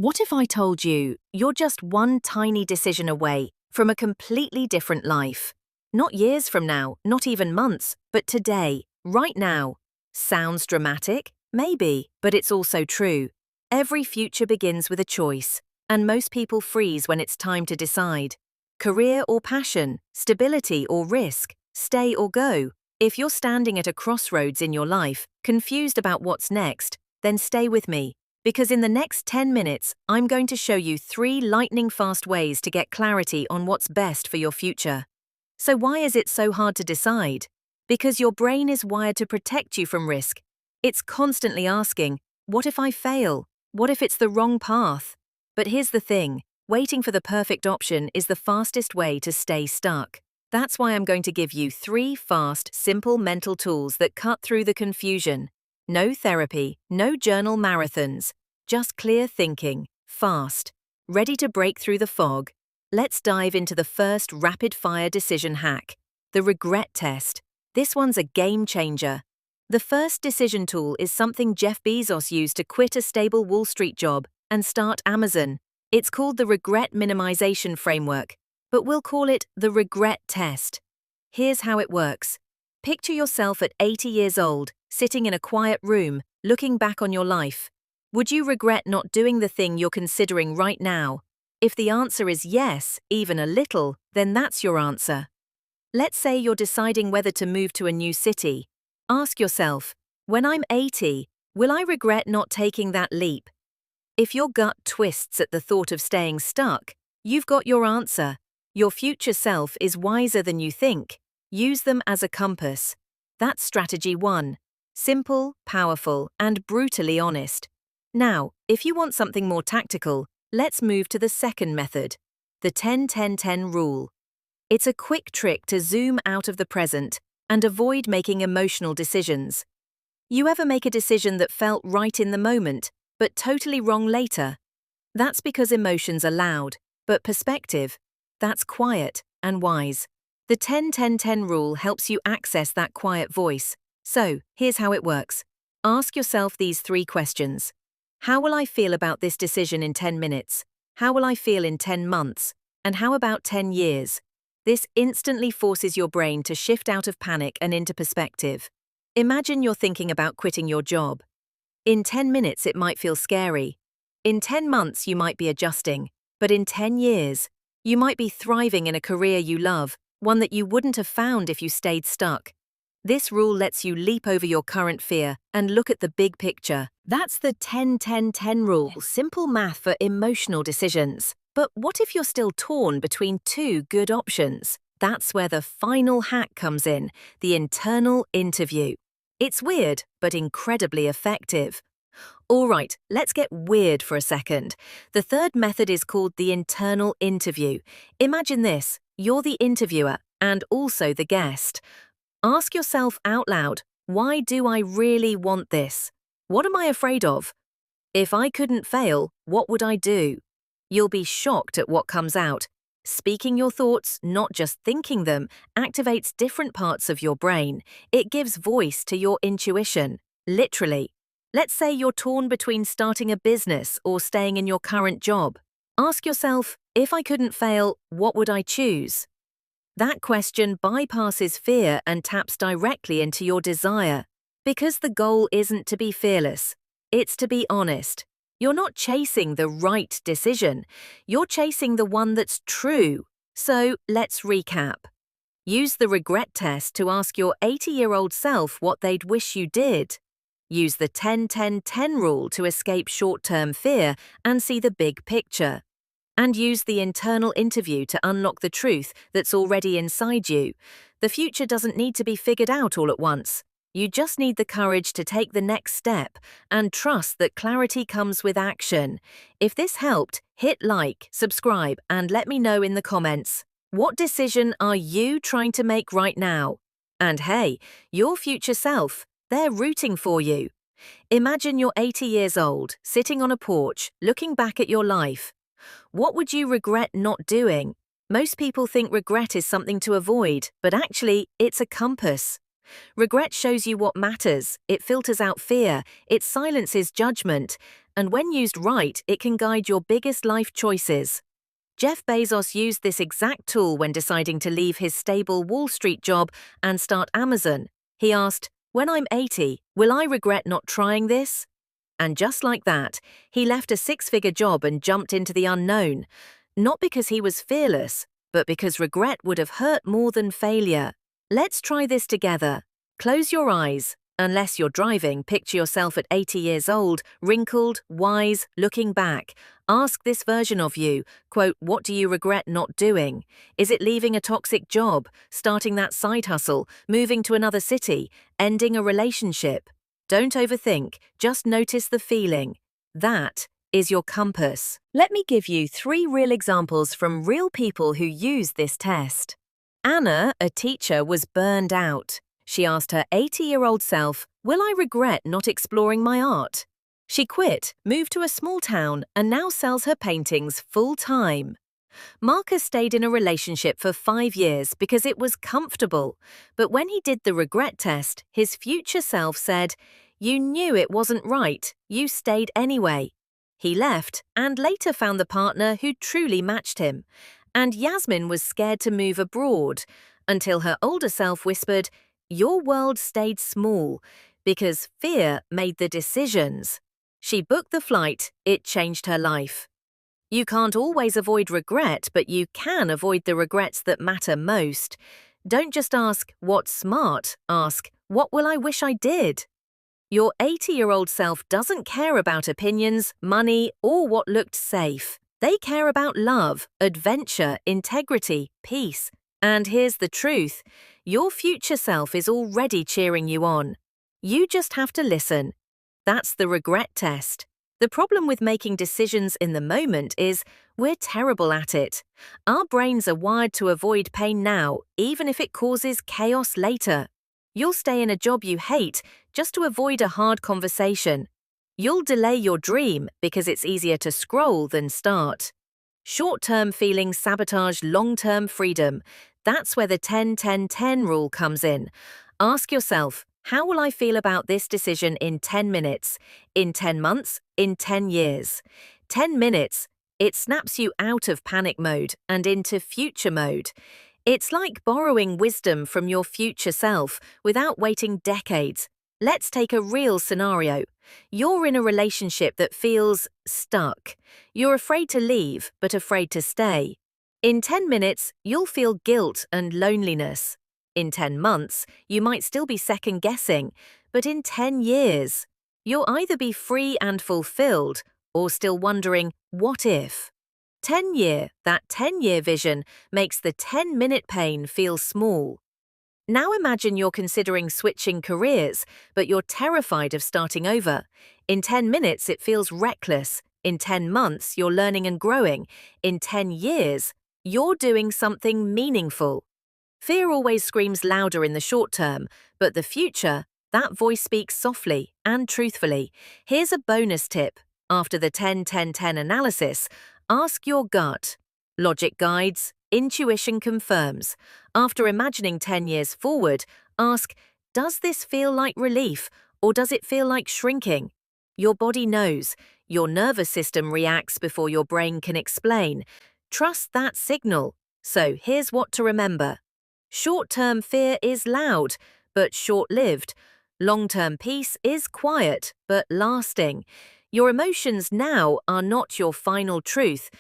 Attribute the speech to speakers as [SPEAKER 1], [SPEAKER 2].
[SPEAKER 1] What if I told you you're just one tiny decision away from a completely different life? Not years from now, not even months, but today, right now. Sounds dramatic? Maybe, but it's also true. Every future begins with a choice, and most people freeze when it's time to decide. Career or passion, stability or risk, stay or go. If you're standing at a crossroads in your life, confused about what's next, then stay with me. Because in the next 10 minutes, I'm going to show you 3 lightning-fast ways to get clarity on what's best for your future. So why is it so hard to decide? Because your brain is wired to protect you from risk. It's constantly asking, what if I fail? What if it's the wrong path? But here's the thing, waiting for the perfect option is the fastest way to stay stuck. That's why I'm going to give you 3 fast, simple mental tools that cut through the confusion. No therapy, no journal marathons, just clear thinking, fast, ready to break through the fog. Let's dive into the first rapid-fire decision hack, the regret test. This one's a game changer. The first decision tool is something Jeff Bezos used to quit a stable Wall Street job and start Amazon. It's called the regret minimization framework, but we'll call it the regret test. Here's how it works. Picture yourself at 80 years old, sitting in a quiet room, looking back on your life. Would you regret not doing the thing you're considering right now? If the answer is yes, even a little, then that's your answer. Let's say you're deciding whether to move to a new city. Ask yourself, when I'm 80, will I regret not taking that leap? If your gut twists at the thought of staying stuck, you've got your answer. Your future self is wiser than you think. Use them as a compass. That's strategy 1. Simple, powerful, and brutally honest. Now, if you want something more tactical, let's move to the second method, the 10-10-10 rule. It's a quick trick to zoom out of the present and avoid making emotional decisions. You ever make a decision that felt right in the moment, but totally wrong later? That's because emotions are loud, but perspective, that's quiet and wise. The 10-10-10 rule helps you access that quiet voice. So, here's how it works. Ask yourself these 3 questions. How will I feel about this decision in 10 minutes? How will I feel in 10 months? And how about 10 years? This instantly forces your brain to shift out of panic and into perspective. Imagine you're thinking about quitting your job. In 10 minutes, it might feel scary. In 10 months, you might be adjusting. But in 10 years, you might be thriving in a career you love, one that you wouldn't have found if you stayed stuck. This rule lets you leap over your current fear and look at the big picture. That's the 10-10-10 rule, simple math for emotional decisions. But what if you're still torn between 2 good options? That's where the final hack comes in, the internal interview. It's weird, but incredibly effective. All right, let's get weird for a second. The third method is called the internal interview. Imagine this, you're the interviewer and also the guest. Ask yourself out loud, why do I really want this? What am I afraid of? If I couldn't fail, what would I do? You'll be shocked at what comes out. Speaking your thoughts, not just thinking them, activates different parts of your brain. It gives voice to your intuition, literally. Let's say you're torn between starting a business or staying in your current job. Ask yourself, if I couldn't fail, what would I choose? That question bypasses fear and taps directly into your desire. Because the goal isn't to be fearless, it's to be honest. You're not chasing the right decision, you're chasing the one that's true. So let's recap. Use the regret test to ask your 80-year-old self what they'd wish you did. Use the 10-10-10 rule to escape short-term fear and see the big picture. And use the internal interview to unlock the truth that's already inside you. The future doesn't need to be figured out all at once. You just need the courage to take the next step and trust that clarity comes with action. If this helped, hit like, subscribe, and let me know in the comments. What decision are you trying to make right now? And hey, your future self, they're rooting for you. Imagine you're 80 years old, sitting on a porch, looking back at your life. What would you regret not doing? Most people think regret is something to avoid, but actually, it's a compass. Regret shows you what matters, it filters out fear, it silences judgment, and when used right, it can guide your biggest life choices. Jeff Bezos used this exact tool when deciding to leave his stable Wall Street job and start Amazon. He asked, "When I'm 80, will I regret not trying this?" And just like that, he left a six-figure job and jumped into the unknown. Not because he was fearless, but because regret would have hurt more than failure. Let's try this together. Close your eyes. Unless you're driving, picture yourself at 80 years old, wrinkled, wise, looking back. Ask this version of you, quote, "What do you regret not doing? Is it leaving a toxic job, starting that side hustle, moving to another city, ending a relationship?" Don't overthink, just notice the feeling. That is your compass. Let me give you 3 real examples from real people who use this test. Anna, a teacher, was burned out. She asked her 80-year-old self, "Will I regret not exploring my art?" She quit, moved to a small town, and now sells her paintings full-time. Marcus stayed in a relationship for 5 years because it was comfortable. But when he did the regret test, his future self said, "You knew it wasn't right. You stayed anyway." He left and later found the partner who truly matched him. And Yasmin was scared to move abroad until her older self whispered, "Your world stayed small because fear made the decisions." She booked the flight. It changed her life. You can't always avoid regret, but you can avoid the regrets that matter most. Don't just ask, "What's smart?" Ask, "What will I wish I did?" Your 80-year-old self doesn't care about opinions, money, or what looked safe. They care about love, adventure, integrity, peace. And here's the truth. Your future self is already cheering you on. You just have to listen. That's the regret test. The problem with making decisions in the moment is we're terrible at it. Our brains are wired to avoid pain now, even if it causes chaos later. You'll stay in a job you hate just to avoid a hard conversation. You'll delay your dream because it's easier to scroll than start. Short-term feelings sabotage long-term freedom. That's where the 10-10-10 rule comes in. Ask yourself, how will I feel about this decision in 10 minutes, in 10 months, in 10 years? 10 minutes, it snaps you out of panic mode and into future mode. It's like borrowing wisdom from your future self without waiting decades. Let's take a real scenario. You're in a relationship that feels stuck. You're afraid to leave, but afraid to stay. In 10 minutes, you'll feel guilt and loneliness. In 10 months, you might still be second-guessing, but in 10 years, you'll either be free and fulfilled or still wondering, what if? That 10-year vision makes the 10-minute pain feel small. Now imagine you're considering switching careers, but you're terrified of starting over. In 10 minutes, it feels reckless. In 10 months, you're learning and growing. In 10 years, you're doing something meaningful. Fear always screams louder in the short term, but the future, that voice speaks softly and truthfully. Here's a bonus tip. After the 10-10-10 analysis, ask your gut. Logic guides, intuition confirms. After imagining 10 years forward, ask, does this feel like relief or does it feel like shrinking? Your body knows. Your nervous system reacts before your brain can explain. Trust that signal. So here's what to remember. Short-term fear is loud, but short-lived. Long-term peace is quiet, but lasting. Your emotions now are not your final truth.